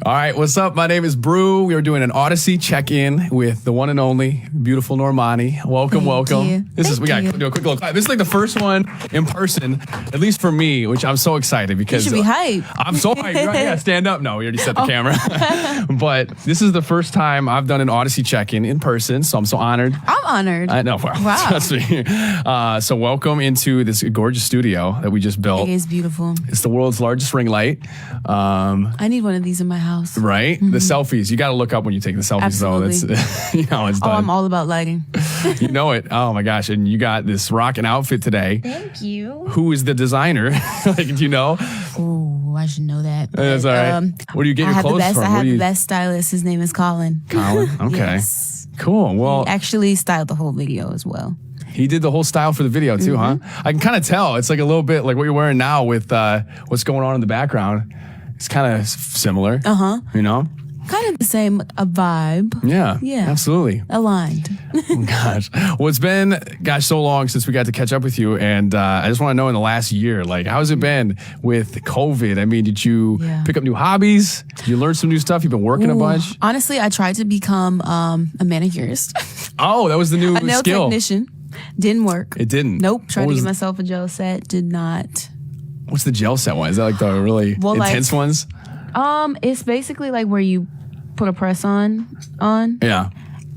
All right, what's up? My name is Brew. We are doing an Audacy check-in with the one and only beautiful Normani. Welcome. We got to do a quick little clap. This is like the first one in person, at least for me, which I'm so excited because you should be hyped. I'm so hyped. Right? Yeah, stand up. No, we already set the camera. But this is the first time I've done an Audacy check-in in person, so I'm so honored. I'm honored. I know. Wow. Trust me. So welcome into this gorgeous studio that we just built. It is beautiful. It's the world's largest ring light. I need one of these in my house. Right? The selfies. You got to look up when you take the selfies, Absolutely. though. That's, it's done. Oh, I'm all about lighting. You know it. Oh, my gosh. And you got this rockin' outfit today. Thank you. Who is the designer? Do you know? Oh, I should know that. But, that's all right. Where do you get your clothes from? I have the best stylist. His name is Colin. Colin? Okay. Yes. Cool. Well, he actually styled the whole video as well. He did the whole style for the video too, huh? I can kind of tell. It's like a little bit like what you're wearing now with what's going on in the background. It's kind of similar. You know? Kind of the same vibe. Yeah. Yeah. Absolutely. Aligned. Gosh. Well, it's been, so long since we got to catch up with you. And I just want to know in the last year, like, how's it been with COVID? I mean, did you pick up new hobbies? Did you learn some new stuff? You've been working a bunch? Honestly, I tried to become a manicurist. Oh, that was the new a nail skill. Technician. Didn't work. It didn't? Nope. Tried to get myself a gel set. Did not. What's the gel set one? Is that like the really intense ones? It's basically like where you put a press on. Yeah.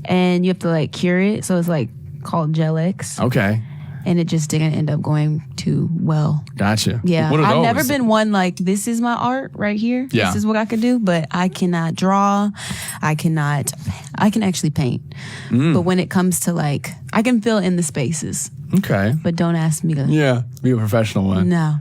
And you have to like cure it. So it's like called Gel X. Okay. And it just didn't end up going too well. Gotcha. Yeah. What are I've those? never been one like, this is my art right here. Yeah. This is what I could do. But I cannot draw. I can actually paint. But when it comes to like, I can fill in the spaces. Okay. But don't ask me to. Be a professional one. No.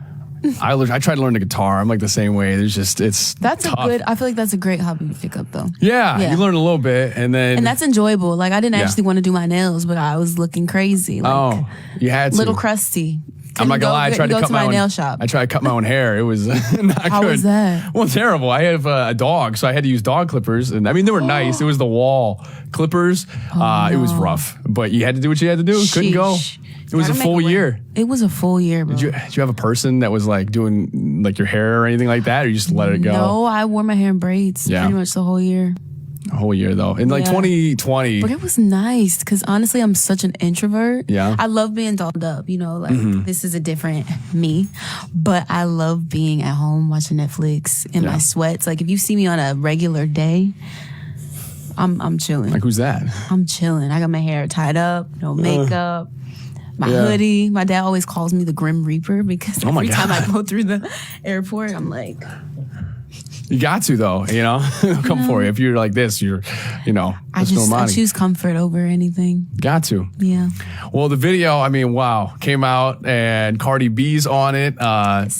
I tried to learn the guitar. I'm like the same way. That's tough. I feel like that's a great hobby to pick up though. Yeah. You learn a little bit and that's enjoyable. Like I didn't actually want to do my nails, but I was looking crazy. Like, you had to. Little crusty. I'm not gonna lie. I tried to cut my nail shop. I tried to cut my own hair. It was not good. How was that? Well, terrible. I have a dog, so I had to use dog clippers, and I mean they were nice. It was the wall clippers. It was rough, but you had to do what you had to do. Couldn't go. It was a full year. It was a full year, bro. Did you have a person that was like doing like your hair or anything like that, or you just let it go? No, I wore my hair in braids pretty much the whole year. A whole year though. In like 2020. But it was nice because honestly, I'm such an introvert. Yeah. I love being dolled up, you know, like this is a different me. But I love being at home watching Netflix in my sweats. Like if you see me on a regular day, I'm chilling. Like who's that? I'm chilling. I got my hair tied up, no makeup. My hoodie. My dad always calls me the Grim Reaper because every time I go through the airport, I'm like... You got to, though, you know? They'll come for you. If you're like this, you're, I choose comfort over anything. Got to. Yeah. Well, the video, I mean, wow, came out and Cardi B's on it.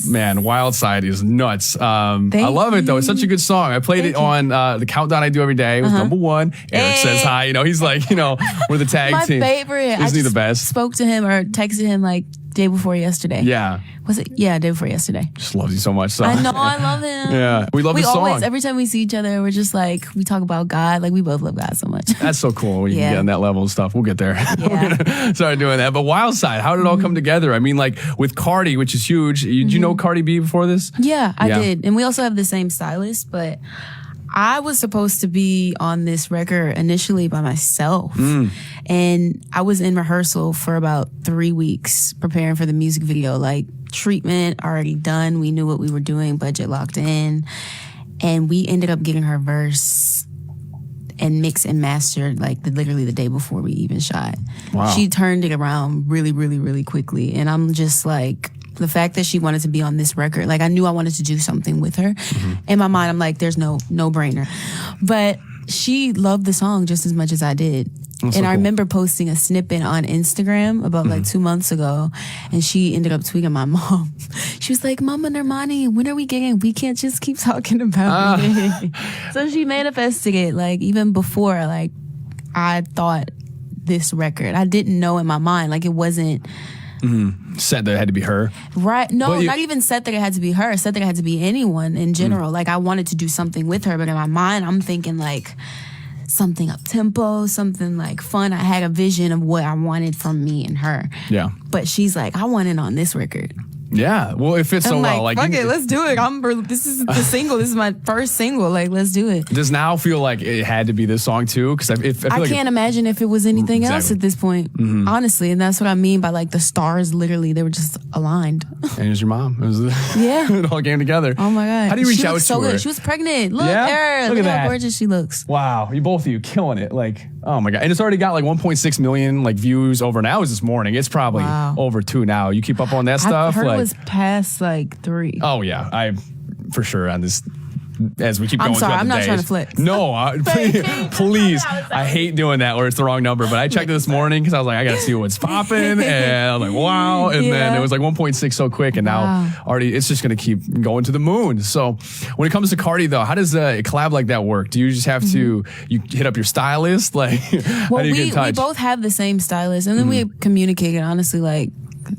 Man, Wild Side is nuts. I love it, though. It's such a good song. I played it on the countdown I do every day. It was number one. Eric says hi. He's like, we're the tag team. My favorite. Isn't he the best? Spoke to him or texted him like day before yesterday. Yeah. Was it? Yeah, day before yesterday. Just loves you so much. So. I know, I love him. Yeah. We love the song. Always, every time we see each other, we're just like, we talk about God. Like, we both love God so much. That's so cool when you can get on that level of stuff. We'll get there. Yeah. We're gonna start doing that. But Wild Side, how did it all come together? I mean, like with Cardi, which is huge. Did you know Cardi B before this? Yeah, I did. And we also have the same stylist, but I was supposed to be on this record initially by myself. And I was in rehearsal for about 3 weeks preparing for the music video. Like treatment already done. We knew what we were doing, budget locked in. And we ended up getting her verse and mixed and mastered like literally the day before we even shot. Wow. She turned it around really, really, really quickly. And I'm just like... The fact that she wanted to be on this record, like I knew I wanted to do something with her. In my mind, I'm like, there's no brainer. But she loved the song just as much as I did. That's and so I cool. remember posting a snippet on Instagram about like 2 months ago, and she ended up tweeting my mom. She was like, Mama Normani, when are we getting? We can't just keep talking about it. So she manifested it like even before like I thought this record. I didn't know in my mind, like it wasn't Said that it had to be her. Right. No, not even said that it had to be her. Said that it had to be anyone in general. Like I wanted to do something with her, but in my mind, I'm thinking like something up tempo, something like fun. I had a vision of what I wanted from me and her. Yeah. But she's like, I want it on this record. Yeah, well, it fits so I'm well. Fuck it, let's do it. This is the single. This is my first single. Like, let's do it. Does now feel like it had to be this song too? Because I can't imagine if it was anything else at this point, honestly. And that's what I mean by like the stars. Literally, they were just aligned. And it was your mom. It was it all came together. Oh my god! How do you reach she out looks to so her? Good. She was pregnant. Look, Yeah? there. Look at how that. gorgeous she looks. Wow, you both of you killing it. Like, oh my god, and it's already got like 1.6 million like views over an hours this morning. It's probably over 2 now. You keep up on that stuff? I heard like, it was past like 3. Oh yeah, I for sure on this. As we keep going I'm sorry, throughout I'm the not days. trying to flex. No, please. I hate doing that where it's the wrong number. But I checked it this morning because I was like, I got to see what's popping. And I'm like, wow. And then it was like 1.6 so quick. And now already it's just going to keep going to the moon. So when it comes to Cardi, though, how does a collab like that work? Do you just have to you hit up your stylist? Like, how do you get in touch? We both have the same stylist. And then we communicated, honestly, like,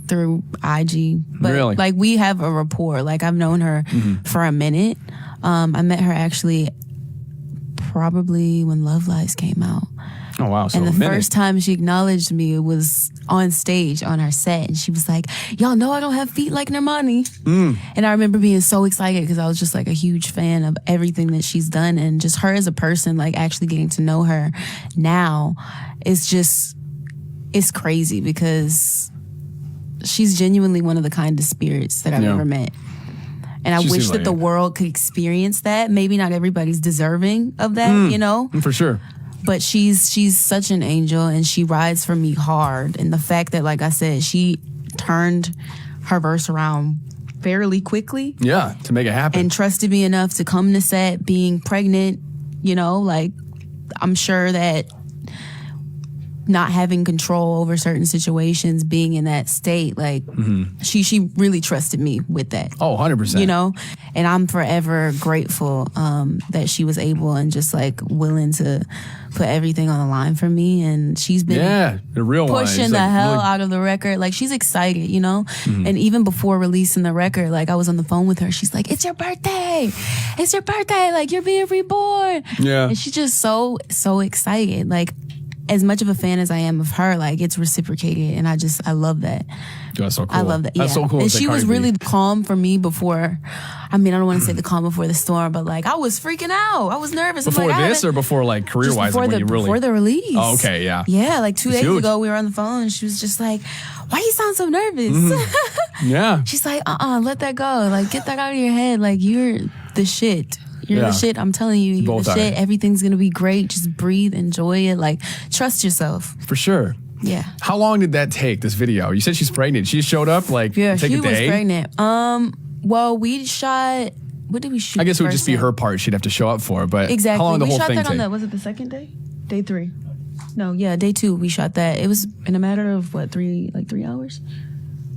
through IG. But really? Like, we have a rapport. Like, I've known her for a minute. I met her actually probably when Love Lies came out. Oh, wow. So and the first time she acknowledged me, it was on stage on her set. And she was like, y'all know I don't have feet like Normani. And I remember being so excited because I was just like a huge fan of everything that she's done. And just her as a person, like actually getting to know her now is just, it's crazy because she's genuinely one of the kindest spirits that I've ever met. And I wish that the world could experience that. Maybe not everybody's deserving of that, you know? For sure. But she's such an angel and she rides for me hard. And the fact that, like I said, she turned her verse around fairly quickly. Yeah, to make it happen. And trusted me enough to come to set being pregnant, you know? Like, I'm sure that not having control over certain situations, being in that state, like she really trusted me with that. Oh, 100%. You know? And I'm forever grateful that she was able and just like willing to put everything on the line for me. And she's been the real pushing the hell out of the record. Like, she's excited, you know? And even before releasing the record, like, I was on the phone with her. She's like, it's your birthday. It's your birthday. Like, you're being reborn. Yeah. And she's just so excited. Like, as much of a fan as I am of her, like, it's reciprocated, and I love that. That's so cool. I love that. Yeah. That's so cool. And she was really calm for me before. I mean, I don't want to say the calm before the storm, but like, I was freaking out. I was nervous. Before like, this or before like career wise? Before the release. Oh, okay, yeah. Yeah, like 2 days ago, we were on the phone, and she was just like, "Why you sound so nervous?" Yeah. She's like, let that go. Like, get that out of your head. Like, you're the shit. You're the shit. I'm telling you, you're the shit. Everything's going to be great. Just breathe, enjoy it. Like, trust yourself. For sure. Yeah. How long did that take, this video? You said she's pregnant. She showed up like take a day? She was pregnant. Well, we shot, what did we shoot? I guess it would just be her part she'd have to show up for, but exactly. how long did the whole thing take? We shot that on was it the second day? Day 3. No, yeah, day 2 we shot that. It was in a matter of what, 3 hours?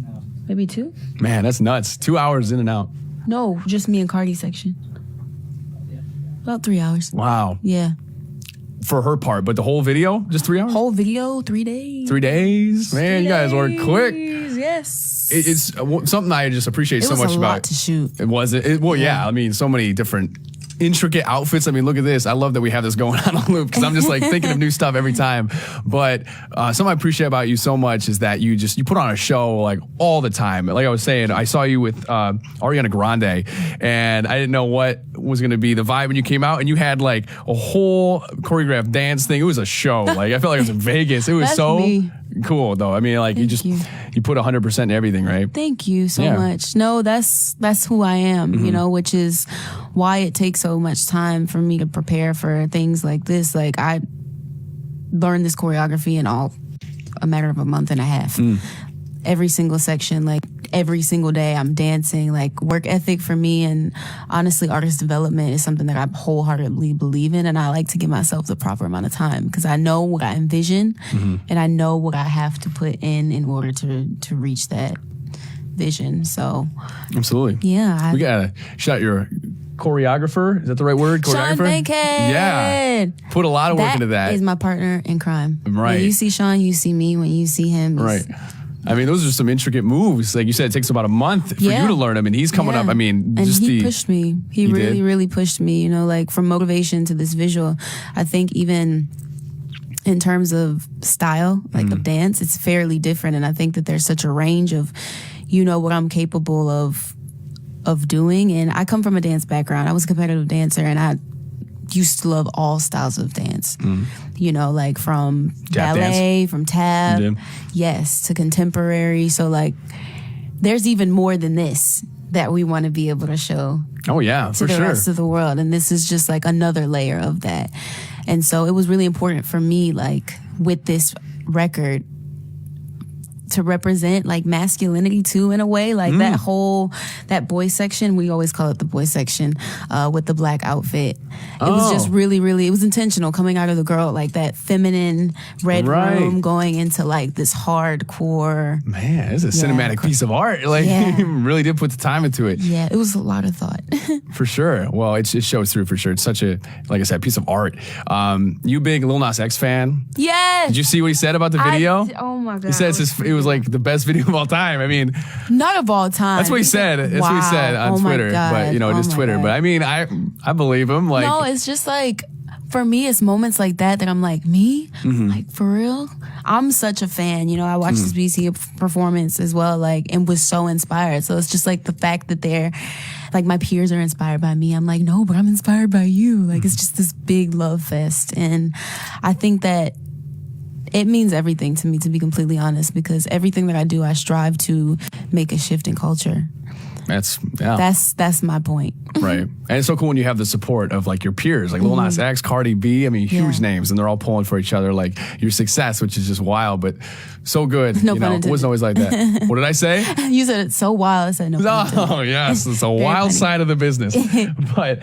No. Maybe 2? Man, that's nuts. 2 hours in and out. No, just me and Cardi section. About 3 hours. Wow. Yeah. For her part, but the whole video, just 3 hours? Whole video, 3 days. 3 days? Man, you guys work quick. Yes. It's something I just appreciate so much about. It was a lot to shoot. It was. Well, yeah. I mean, so many different intricate outfits. I mean, look at this. I love that we have this going on loop because I'm just like thinking of new stuff every time. But something I appreciate about you so much is that you put on a show like all the time. Like I was saying, I saw you with Ariana Grande, and I didn't know what was going to be the vibe when you came out, and you had like a whole choreographed dance thing. It was a show. Like I felt like I was in Vegas. It was cool though. I mean, like you put 100% in everything, right? Thank you so much. No, that's who I am, you know, which is why it takes so much time for me to prepare for things like this. Like, I learned this choreography in a matter of a month and a half. Every single section, like every single day I'm dancing. Like, work ethic for me and honestly artist development is something that I wholeheartedly believe in, and I like to give myself the proper amount of time because I know what I envision and I know what I have to put in order to reach that vision. So absolutely. Yeah. We gotta shout your choreographer. Is that the right word? Choreographer? Sean Bankhead. Yeah. Put a lot of work into that. That is my partner in crime. Right. When you see Sean, you see me. When you see him, right. I mean, those are some intricate moves. Like you said, it takes about a month for you to learn them, and he's coming up. I mean, and he pushed me. He really pushed me. You know, like from motivation to this visual. I think even in terms of style, like of dance, it's fairly different. And I think that there's such a range of, you know, what I'm capable of doing. And I come from a dance background. I was a competitive dancer, and I used to love all styles of dance. You know, like from Tap ballet, dance. from tap, Yeah. yes, to contemporary. So like, there's even more than this that we want to be able to show Oh yeah, to for the sure. rest of the world. And this is just like another layer of that. And so it was really important for me, like with this record, to represent like masculinity too, in a way, like that boy section, we always call it the boy section, with the black outfit. It was just really, really, it was intentional coming out of the girl, like that feminine red room going into like this hardcore. Man, it's a cinematic piece of art. Like you really did put the time into it. Yeah, it was a lot of thought. For sure. Well, it shows through for sure. It's such a, like I said, piece of art. You big Lil Nas X fan? Yes. Did you see what he said about the video? Oh my God. He said it was like the best video of all time. I mean, not of all time. that's what he said. That's what he said on Twitter. But you know, just Twitter. God. But I mean, I believe him. Like, no, it's just like, for me, it's moments like that I'm like, me? Like, for real? I'm such a fan. You know, I watched this BT performance as well, like, and was so inspired. So it's just like the fact that they're, like, my peers are inspired by me. I'm like, no, but I'm inspired by you. Like, it's just this big love fest. And I think that it means everything to me, to be completely honest, because everything that I do, I strive to make a shift in culture. That's my point. Right. And it's so cool when you have the support of like your peers, like Lil Nas X, Cardi B. I mean, huge names, and they're all pulling for each other. Like your success, which is just wild, but so good. No you pun know, intended. it wasn't always like that. What did I say? You said it's so wild. I said no pun intended. Oh yes, it's a wild side of the business. But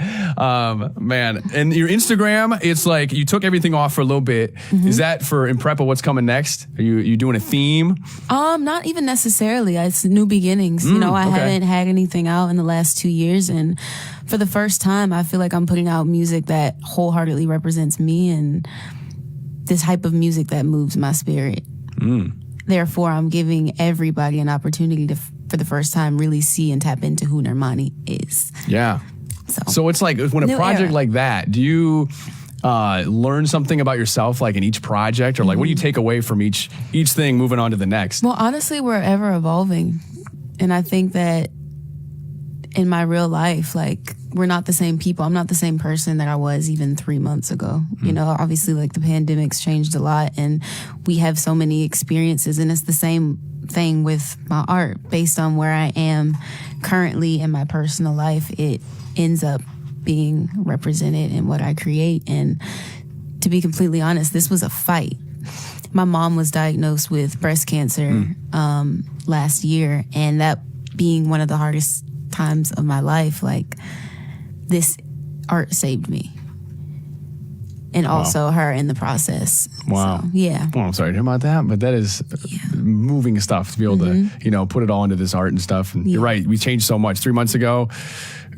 man, and your Instagram, it's like you took everything off for a little bit. Is that for in prep of what's coming next? Are you doing a theme? Not even necessarily. It's new beginnings. You know, I haven't had anything out in the last 2 years, and for the first time, I feel like I'm putting out music that wholeheartedly represents me and this type of music that moves my spirit. Therefore, I'm giving everybody an opportunity to, for the first time, really see and tap into who Normani is. Yeah. So it's like when a project like that, do you learn something about yourself, like in each project, or like what do you take away from each thing moving on to the next? Well, honestly, we're ever evolving, and I think that in my real life, like, we're not the same people. I'm not the same person that I was even 3 months ago. You know, obviously, like, the pandemic's changed a lot, and we have so many experiences, and it's the same thing with my art. Based on where I am currently in my personal life, it ends up being represented in what I create. And to be completely honest, this was a fight. My mom was diagnosed with breast cancer last year, and that being one of the hardest times of my life, like, this art saved me, and also her in the process. Wow. So, yeah. Well, I'm sorry to hear about that, but that is moving stuff to be able to, you know, put it all into this art and stuff. And you're right, we changed so much. 3 months ago,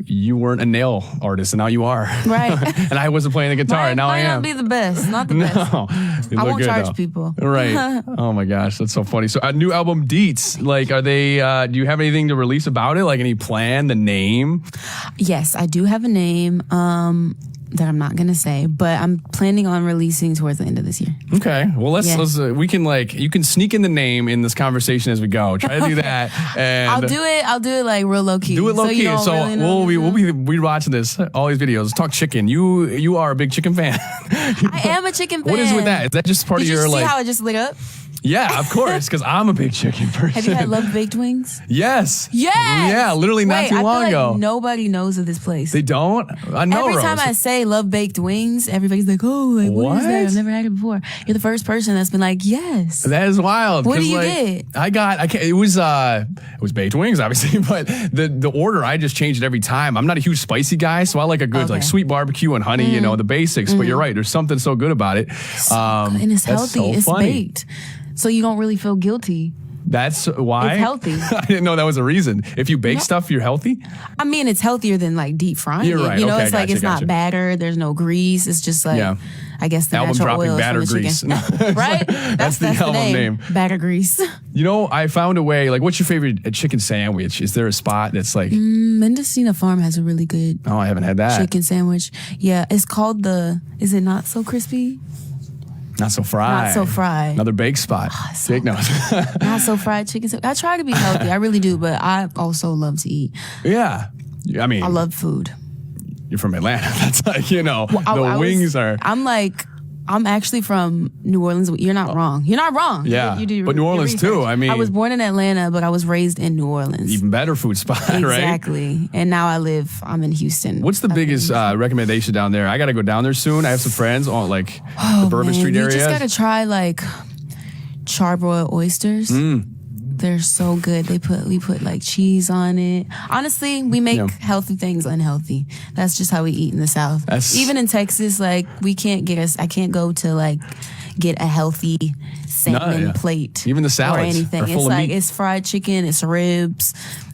you weren't a nail artist, and now you are. Right. And I wasn't playing the guitar, and now I am. Might not be the best. Not the best. No, I won't charge people. Right. Oh my gosh, that's so funny. So a new album, Deets, like, are they, do you have anything to release about it? Like any plan, the name? Yes, I do have a name that I'm not going to say, but I'm planning on releasing towards the end of this year. Okay. Well, let's we can, like, you can sneak in the name in this conversation as we go. Try to do that. And I'll do it like real low key. do it low key. So really we'll be watching this, all these videos. Let's talk chicken. You are a big chicken fan. I am a chicken fan. What is with that? Is that just part Did of your, you see like, how it just lit up? Yeah, of course, because I'm a big chicken person. Have you had Love Baked Wings? Yes. Yes. Yeah, literally not too long ago. Nobody knows of this place. They don't? I know, Every Rose. time I say Love Baked Wings, everybody's like, oh, like, what is that? I've never had it before. You're the first person that's been like, yes. That is wild. What do you like, get? it was baked wings, obviously, but the order, I just changed it every time. I'm not a huge spicy guy, so I like a good like sweet barbecue and honey, you know, the basics. But you're right, there's something so good about it. And it's healthy. So it's funny. baked. So you don't really feel guilty. That's why? It's healthy. I didn't know that was a reason. If you bake stuff, you're healthy? I mean, it's healthier than like deep frying. You're right. You know, Okay, it's like gotcha, it's not batter. There's no grease. It's just like, I guess the album natural dropping oils batter from the grease. chicken. Right? That's the album name. Batter grease. You know, I found a way, like, what's your favorite chicken sandwich? Is there a spot that's like... Mendocino Farm has a really good Oh, I haven't had that. chicken sandwich. Yeah, it's called is it Not So Crispy? Not so fried. Not so fried. Another bake spot. Big nose. Not so fried chicken. I try to be healthy. I really do, but I also love to eat. Yeah. I mean, I love food. You're from Atlanta. That's like, the wings are. I'm actually from New Orleans. You're not wrong. You're not wrong. Yeah. You do but New Orleans too. I mean, I was born in Atlanta, but I was raised in New Orleans. Even better food spot, right? Exactly. And now I'm in Houston. What's the biggest recommendation down there? I got to go down there soon. I have some friends on the Bourbon Street area. You just got to try charbroiled oysters. They're so good. We put cheese on it. Honestly, we make healthy things unhealthy. That's just how we eat in the South. Even in Texas, I can't go to get a healthy salmon plate. Even the salads or anything. are full of meat. It's fried chicken, it's ribs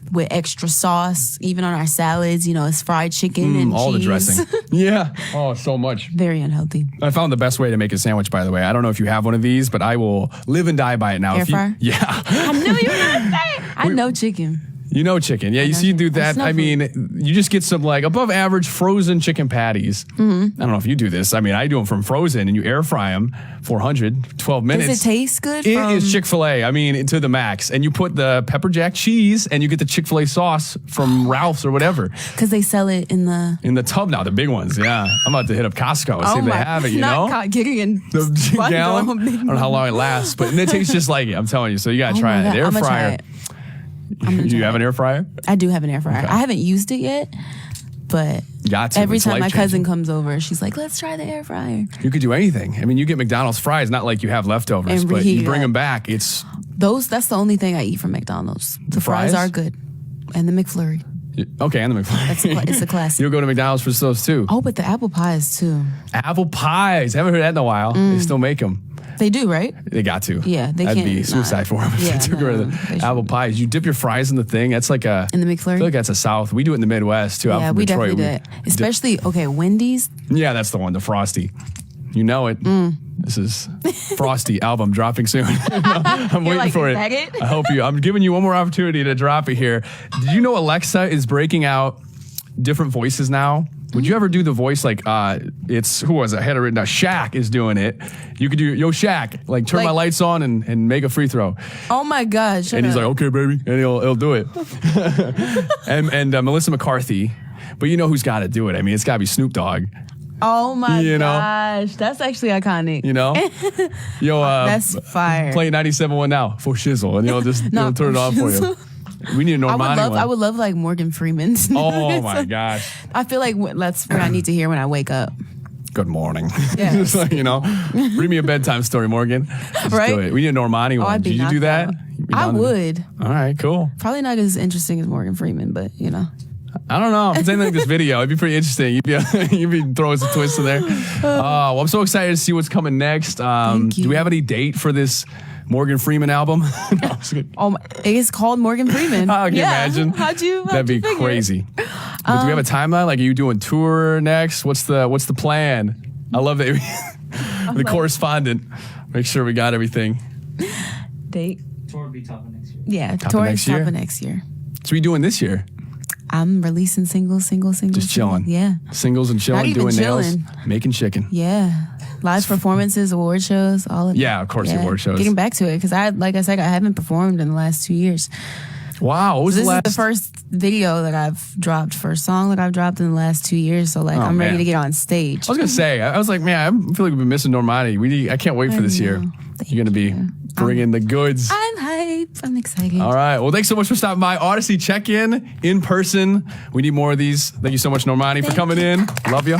with extra sauce. Even on our salads, it's fried chicken and all cheese. the dressing. Yeah. Oh, so much. Very unhealthy. I found the best way to make a sandwich, by the way. I don't know if you have one of these, but I will live and die by it now. Air fryer? Yeah. I knew you were going to say it. I know chicken. You know chicken. Yeah, you see you do that. I mean, you just get some above average frozen chicken patties. Mm-hmm. I don't know if you do this. I mean, I do them from frozen and you air fry them 12 minutes. Does it taste good? It is Chick-fil-A. I mean, to the max. And you put the pepper jack cheese and you get the Chick-fil-A sauce from Ralph's or whatever. Because they sell it in the tub now, the big ones. Yeah. I'm about to hit up Costco and see if they have it, getting in the gallon. I don't know how long it lasts, but it tastes just like it. I'm telling you. So you got to try it. Air fryer. Do you have an air fryer? I do have an air fryer. Okay. I haven't used it yet, but every time my cousin comes over, she's like, let's try the air fryer. You could do anything. I mean, you get McDonald's fries, not like you have leftovers, but you bring them back. That's the only thing I eat from McDonald's. The fries are good. And the McFlurry. Okay, and the McFlurry. It's a classic. You'll go to McDonald's for those too. Oh, but the apple pies too. Apple pies. Haven't heard that in a while. They still make them. They do, right? They got to. Yeah, they can't. That'd be suicide for them if they took rid of the apple pies. You dip your fries in the thing. That's like in the McFlurry? I feel like that's a South. We do it in the Midwest too. Yeah, out from we Detroit. definitely do it. Especially, Wendy's. Yeah, that's the one, the Frosty. You know it. This is Frosty album dropping soon. I'm waiting for it. I hope I'm giving you one more opportunity to drop it here. Did you know Alexa is breaking out different voices now? Would you ever do the voice who was it? I had it written down. Shaq is doing it. You could do, yo, Shaq, turn my lights on and make a free throw. Oh my gosh. And he's like, okay, baby. And he'll do it. and Melissa McCarthy. But you know who's got to do it? I mean, it's got to be Snoop Dogg. Oh my gosh. That's actually iconic. Yo, that's fire. Play 97.1 now for shizzle. And he'll turn it on for you. We need a Normani one. I would love Morgan Freeman. Oh my gosh. I feel like that's what I need to hear when I wake up. Good morning. Yeah. Just read me a bedtime story, Morgan. Right? Do it. We need a Normani one. Did you do that? I would. All right, cool. Probably not as interesting as Morgan Freeman, but I don't know. If it's anything like this video, it'd be pretty interesting. You'd be throwing some twists in there. Well, I'm so excited to see what's coming next. Do we have any date for this Morgan Freeman album? No, it's called Morgan Freeman. Can you imagine? That'd be crazy. But do we have a timeline? Are you doing tour next? What's the plan? I love that. The correspondent. Make sure we got everything. Date. Tour will be top of next year. Yeah, tour is top of next year. So what are you doing this year? I'm releasing singles. Just chilling. Yeah. Singles and chilling, doing nails, making chicken. Yeah. Live performances, award shows, all of it. Yeah, of course, the award shows. Getting back to it, because like I said, I haven't performed in the last 2 years. Wow. What was this is the first video that I've dropped, first song that I've dropped in the last 2 years. So I'm ready to get on stage. I was going to say, I was like, man, I feel like we've been missing Normani. I can't wait for this year. You're going to be bringing the goods. I'm hype. I'm excited. All right. Well, thanks so much for stopping by. Audacy check-in person. We need more of these. Thank you so much, Normani, for coming in. Love you.